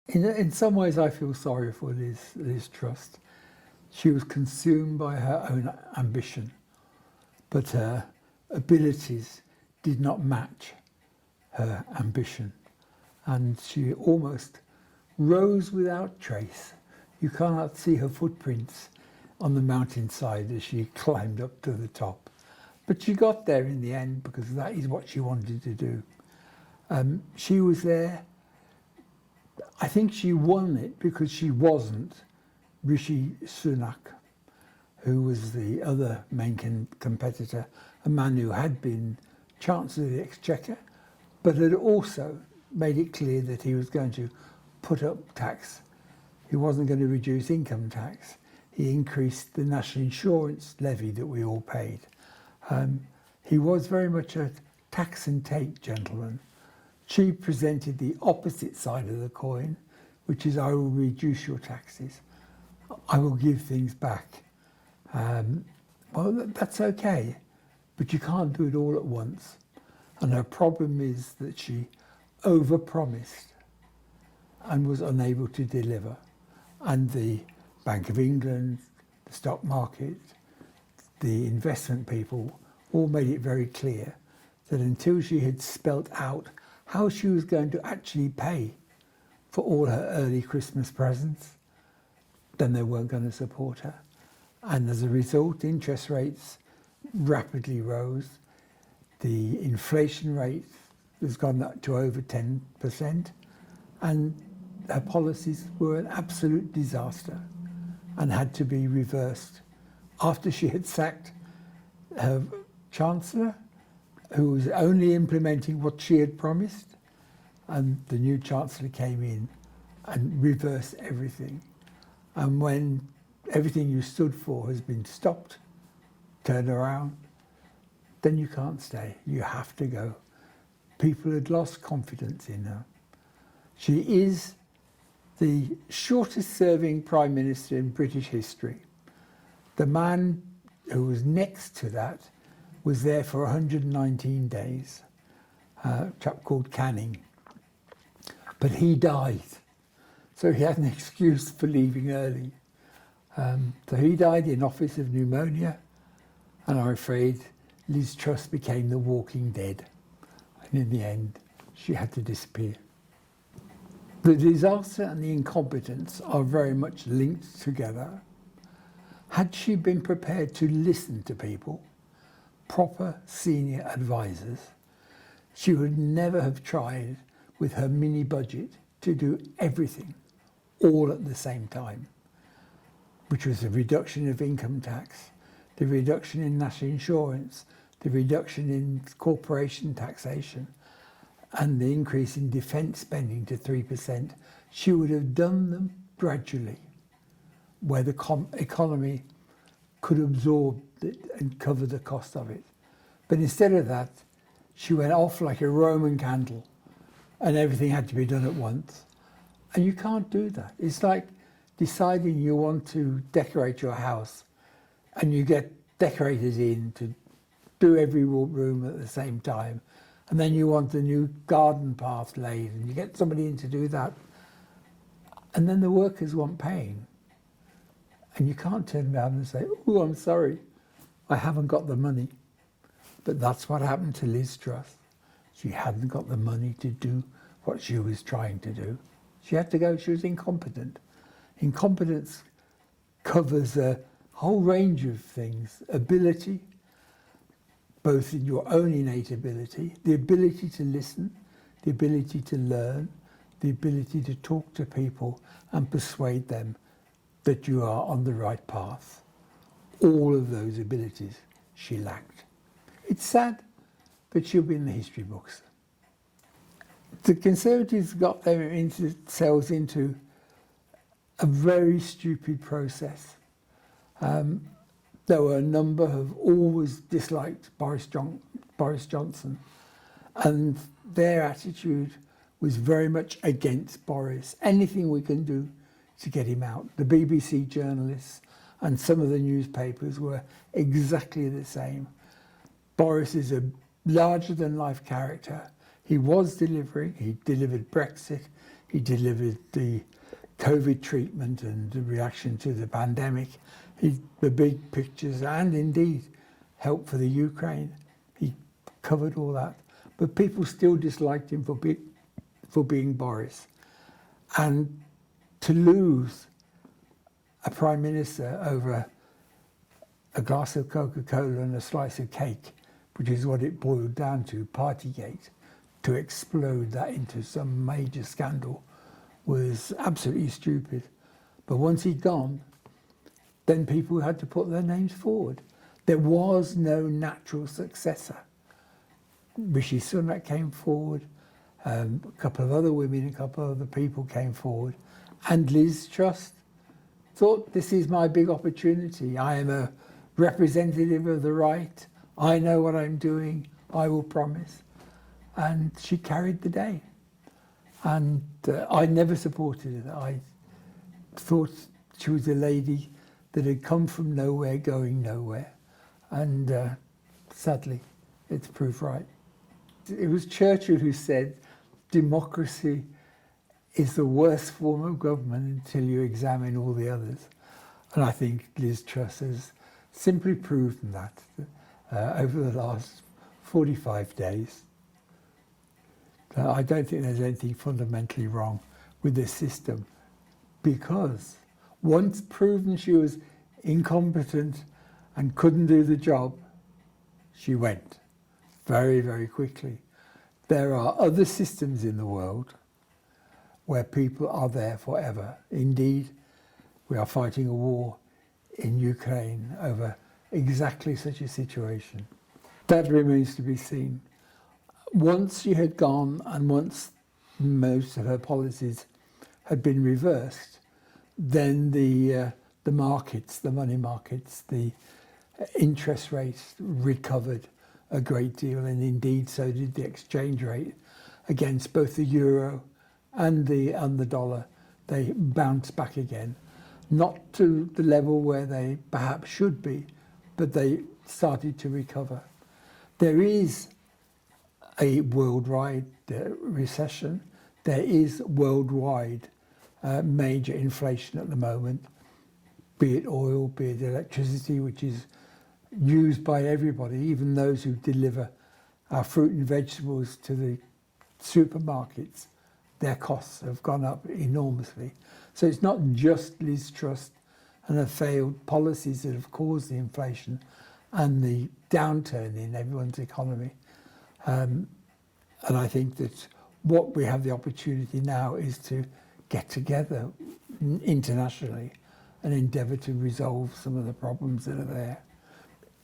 In some ways, I feel sorry for Liz Truss. She was consumed by her own ambition, but her abilities did not match her ambition. And she almost rose without trace. You cannot see her footprints on the mountainside as she climbed up to the top. But she got there in the end because that is what she wanted to do. She was there. I think she won it because she wasn't Rishi Sunak, who was the other main competitor, a man who had been Chancellor of the Exchequer, but had also made it clear that he was going to put up tax. He wasn't going to reduce income tax. He increased the national insurance levy that we all paid. He was very much a tax and take gentleman. She presented the opposite side of the coin, which is I will reduce your taxes. I will give things back. Well, that's okay, but you can't do it all at once. And her problem is that she overpromised and was unable to deliver. And the Bank of England, the stock market, the investment people all made it very clear that until she had spelt out how she was going to actually pay for all her early Christmas presents, then they weren't going to support her. And as a result, interest rates rapidly rose. The inflation rate has gone up to over 10%, and her policies were an absolute disaster and had to be reversed after she had sacked her Chancellor, who was only implementing what she had promised, and the new Chancellor came in and reversed everything. And when everything you stood for has been stopped, turned around, then you can't stay. You have to go. People had lost confidence in her. She is the shortest serving Prime Minister in British history. The man who was next to that was there for 119 days, a chap called Canning. But he died, so he had an excuse for leaving early. So he died in office of pneumonia, and I'm afraid Liz Truss became the walking dead. And in the end, she had to disappear. The disaster and the incompetence are very much linked together. Had she been prepared to listen to people, proper senior advisors, she would never have tried with her mini budget to do everything all at the same time, which was the reduction of income tax, the reduction in national insurance, the reduction in corporation taxation, and the increase in defence spending to 3%. She would have done them gradually, where the economy could absorb it and cover the cost of it. But instead of that, she went off like a Roman candle, and everything had to be done at once. And you can't do that. It's like deciding you want to decorate your house, and you get decorators in to do every room at the same time, and then you want a new garden path laid, and you get somebody in to do that, and then the workers want paying. And you can't turn around and say, oh, I'm sorry, I haven't got the money. But that's what happened to Liz Truss. She hadn't got the money to do what she was trying to do. She had to go, she was incompetent. Incompetence covers a whole range of things. Ability, both in your own innate ability, the ability to listen, the ability to learn, the ability to talk to people and persuade them that you are on the right path. All of those abilities she lacked. It's sad, but she'll be in the history books. The Conservatives got themselves into a very stupid process. There were a number who always disliked Boris Johnson, and their attitude was very much against Boris. Anything we can do to get him out. The BBC journalists and some of the newspapers were exactly the same. Boris is a larger-than-life character. He was delivering. He delivered Brexit. He delivered the COVID treatment and the reaction to the pandemic, the big pictures, and indeed help for the Ukraine. He covered all that. But people still disliked him for being Boris. And to lose a prime minister over a glass of Coca-Cola and a slice of cake, which is what it boiled down to, Partygate, to explode that into some major scandal, was absolutely stupid. But once he'd gone, then people had to put their names forward. There was no natural successor. Rishi Sunak came forward, a couple of other women, a couple of other people came forward, and Liz Truss thought, this is my big opportunity. I am a representative of the right. I know what I'm doing. I will promise. And she carried the day. And I never supported her. I thought she was a lady that had come from nowhere, going nowhere. And sadly, it's proved right. It was Churchill who said, democracy is the worst form of government until you examine all the others. And I think Liz Truss has simply proven that over the last 45 days. I don't think there's anything fundamentally wrong with this system, because once proven she was incompetent and couldn't do the job, she went very, very quickly. There are other systems in the world where people are there forever. Indeed, we are fighting a war in Ukraine over exactly such a situation. That remains to be seen. Once she had gone and once most of her policies had been reversed, then the markets, the money markets, the interest rates recovered a great deal, and indeed so did the exchange rate against both the euro and the dollar. They bounced back again, not to the level where they perhaps should be, but they started to recover. There is a worldwide recession. There is worldwide major inflation at the moment, be it oil, be it electricity, which is used by everybody, even those who deliver our fruit and vegetables to the supermarkets. Their costs have gone up enormously. So it's not just Liz Truss and her failed policies that have caused the inflation and the downturn in everyone's economy. And I think that what we have the opportunity now is to get together internationally and endeavour to resolve some of the problems that are there.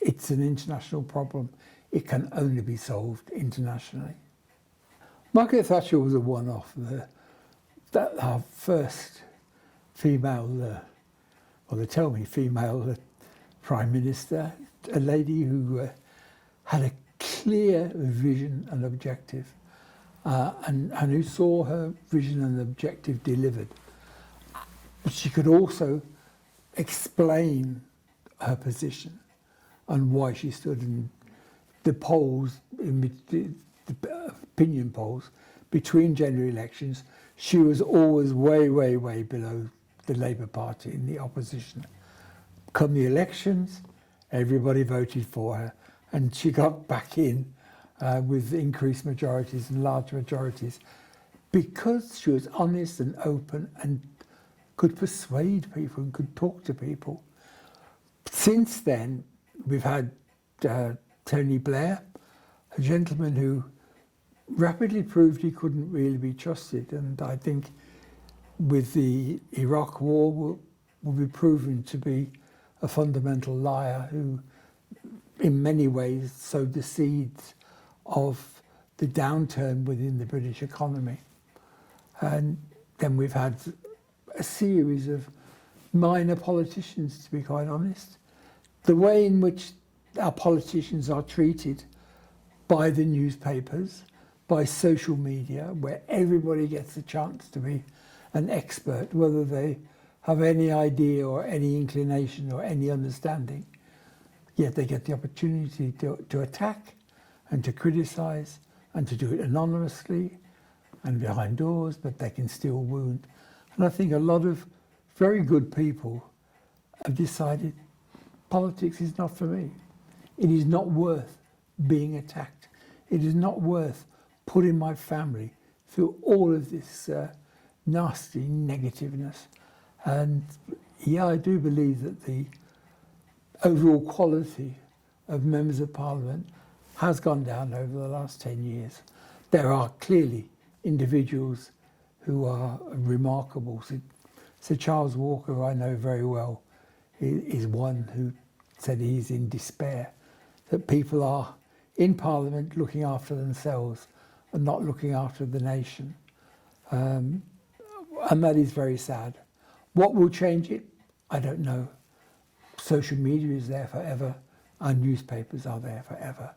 It's an international problem. It can only be solved internationally. Margaret Thatcher was a one-off. Our first female, well, they tell me female Prime Minister, a lady who had a clear vision and objective, and who saw her vision and objective delivered. But she could also explain her position and why she stood in the polls, in the opinion polls between general elections. She was always way, way, way below the Labour Party in the opposition. Come the elections, everybody voted for her, and she got back in with increased majorities and large majorities because she was honest and open and could persuade people and could talk to people. Since then, we've had Tony Blair, a gentleman who rapidly proved he couldn't really be trusted, and I think with the Iraq war will be proven to be a fundamental liar who in many ways sowed the seeds of the downturn within the British economy. And then we've had a series of minor politicians, to be quite honest. The way in which our politicians are treated by the newspapers, by social media, where everybody gets a chance to be an expert, whether they have any idea or any inclination or any understanding, yet they get the opportunity to attack and to criticise and to do it anonymously and behind doors, but they can still wound. And I think a lot of very good people have decided politics is not for me. It is not worth being attacked. It is not worth putting my family through all of this nasty negativeness. And yeah, I do believe that the overall quality of members of parliament has gone down over the last 10 years. There are clearly individuals who are remarkable. Sir Charles Walker, who I know very well, is one who said he's in despair that people are in Parliament looking after themselves and not looking after the nation. And that is very sad. What will change it? I don't know. Social media is there forever. Our newspapers are there forever.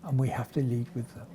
And we have to lead with them.